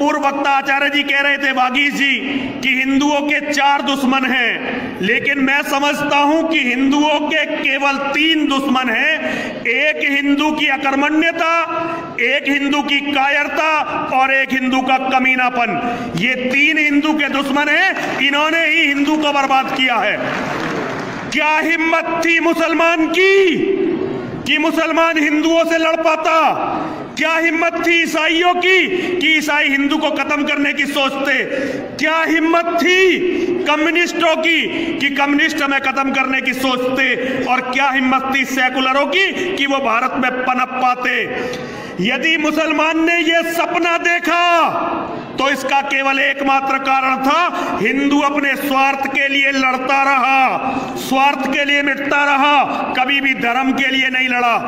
पूर्व वक्ता आचार्य जी कह रहे थे, वागीश जी, कि हिंदुओं के 4 दुश्मन हैं, लेकिन मैं समझता हूं कि हिंदुओं के केवल 3 दुश्मन हैं। एक हिंदू की अकर्मण्यता, एक हिंदू की कायरता और एक हिंदू का कमीनापन। ये 3 हिंदू के दुश्मन हैं, इन्होंने ही हिंदू को बर्बाद किया है। क्या हिम्मत थी मुसलमान की कि मुसलमान हिंदुओं से लड़ पाता? क्या हिम्मत थी ईसाइयों की कि ईसाई हिंदू को खत्म करने की सोचते? क्या हिम्मत थी कम्युनिस्टों की कि कम्युनिस्ट हमें खत्म करने की सोचते? और क्या हिम्मत थी सेकुलरों की कि वो भारत में पनप पाते? यदि मुसलमान ने यह सपना देखा तो इसका केवल एकमात्र कारण था, हिंदू अपने स्वार्थ के लिए लड़ता रहा, स्वार्थ के लिए मिटता रहा, कभी भी धर्म के लिए नहीं लड़ा।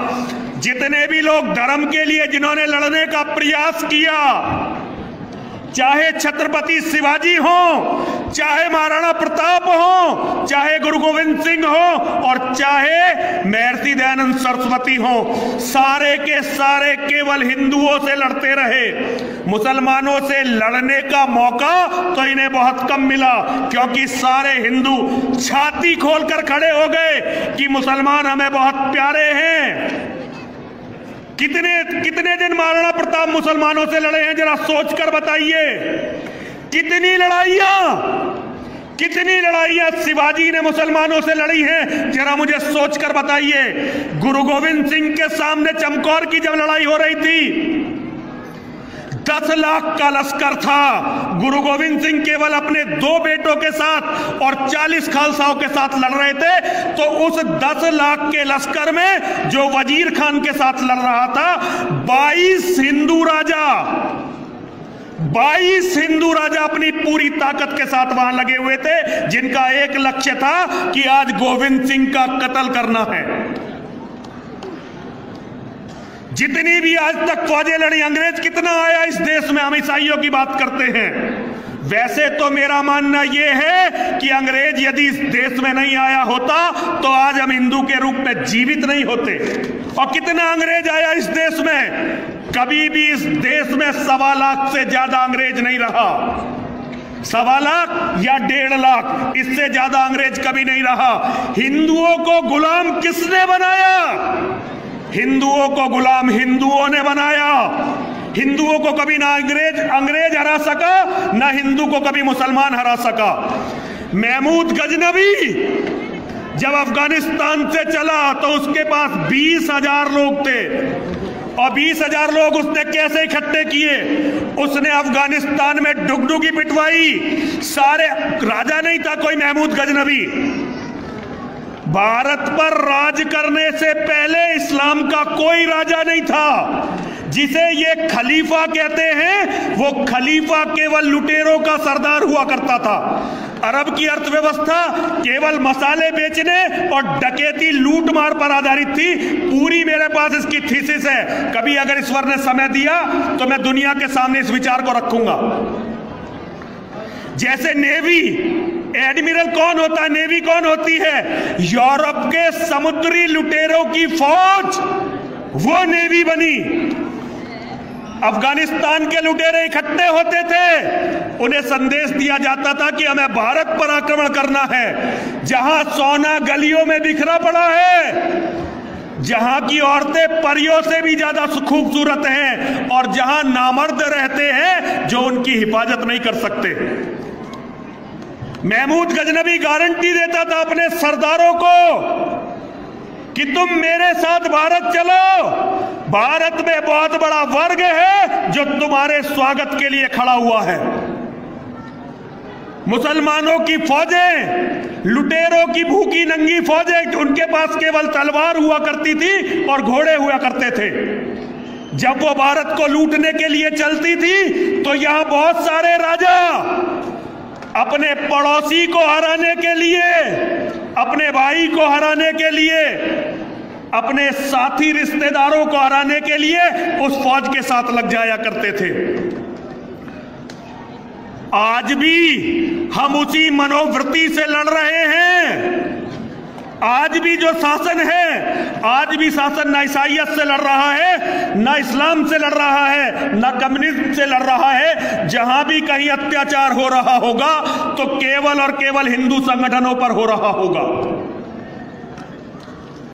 जितने भी लोग धर्म के लिए जिन्होंने लड़ने का प्रयास किया, चाहे छत्रपति शिवाजी हो, चाहे महाराणा प्रताप हो, चाहे गुरु गोविंद सिंह हो और चाहे महर्षि दयानंद सरस्वती हो, सारे के सारे केवल हिंदुओं से लड़ते रहे। मुसलमानों से लड़ने का मौका तो इन्हें बहुत कम मिला, क्योंकि सारे हिंदू छाती खोलकर खड़े हो गए कि मुसलमान हमें बहुत प्यारे हैं। कितने दिन महाराणा प्रताप मुसलमानों से लड़े हैं, जरा सोचकर बताइए। कितनी लड़ाइयां शिवाजी ने मुसलमानों से लड़ी हैं, जरा मुझे सोचकर बताइए। गुरु गोविंद सिंह के सामने चमकौर की जब लड़ाई हो रही थी, 10 लाख का लश्कर था। गुरु गोविंद सिंह केवल अपने 2 बेटों के साथ और 40 खालसाओं के साथ लड़ रहे थे, तो उस 10 लाख के लश्कर में जो वजीर खान के साथ लड़ रहा था, 22 हिंदू राजा अपनी पूरी ताकत के साथ वहां लगे हुए थे, जिनका एक लक्ष्य था कि आज गोविंद सिंह का कत्ल करना है। जितनी भी आज तक फौजें लड़ी, अंग्रेज कितना आया इस देश में? हम ईसाइयों की बात करते हैं। वैसे तो मेरा मानना यह है कि अंग्रेज यदि इस देश में नहीं आया होता तो आज हम हिंदू के रूप में जीवित नहीं होते। और कितना अंग्रेज आया इस देश में? कभी भी इस देश में 1.25 लाख से ज्यादा अंग्रेज नहीं रहा। 1.25 लाख या 1.5 लाख, इससे ज्यादा अंग्रेज कभी नहीं रहा। हिंदुओं को गुलाम किसने बनाया? हिंदुओं को गुलाम हिंदुओं ने बनाया। हिंदुओं को कभी ना अंग्रेज हरा सका, ना हिंदू को कभी मुसलमान हरा सका। महमूद गजनवी जब अफगानिस्तान से चला तो उसके पास 20,000 लोग थे, और 20,000 लोग उसने कैसे इकट्ठे किए? उसने अफगानिस्तान में डुगडुगी पिटवाई। सारे राजा नहीं था कोई महमूद गजनवी। भारत पर राज करने से पहले इस्लाम का कोई राजा नहीं था। जिसे ये खलीफा कहते हैं, वो खलीफा केवल लुटेरों का सरदार हुआ करता था। अरब की अर्थव्यवस्था केवल मसाले बेचने और डकैती लूटमार पर आधारित थी। पूरी मेरे पास इसकी थीसिस है, कभी अगर ईश्वर ने समय दिया तो मैं दुनिया के सामने इस विचार को रखूंगा। जैसे नेवी, एडमिरल कौन होता है, नेवी कौन होती है? यूरोप के समुद्री लुटेरों की फौज, वो नेवी बनी। अफगानिस्तान के लुटेरे इकट्ठे होते थे, उन्हें संदेश दिया जाता था कि हमें भारत पर आक्रमण करना है, जहां सोना गलियों में बिखरा पड़ा है, जहां की औरतें परियों से भी ज्यादा खूबसूरत हैं, और जहां नामर्द रहते हैं जो उनकी हिफाजत नहीं कर सकते। महमूद गजनवी गारंटी देता था अपने सरदारों को कि तुम मेरे साथ भारत चलो, भारत में बहुत बड़ा वर्ग है जो तुम्हारे स्वागत के लिए खड़ा हुआ है। मुसलमानों की फौजें, लुटेरों की भूखी नंगी फौजें, उनके पास केवल तलवार हुआ करती थी और घोड़े हुआ करते थे। जब वो भारत को लूटने के लिए चलती थी तो यहां बहुत सारे राजा अपने पड़ोसी को हराने के लिए, अपने भाई को हराने के लिए, अपने साथी रिश्तेदारों को हराने के लिए उस फौज के साथ लग जाया करते थे। आज भी हम उसी मनोवृत्ति से लड़ रहे हैं। आज भी जो शासन है, आज भी शासन ना ईसाइयत से लड़ रहा है, ना इस्लाम से लड़ रहा है, ना कम्युनिज्म से लड़ रहा है। जहां भी कहीं अत्याचार हो रहा होगा तो केवल और केवल हिंदू संगठनों पर हो रहा होगा।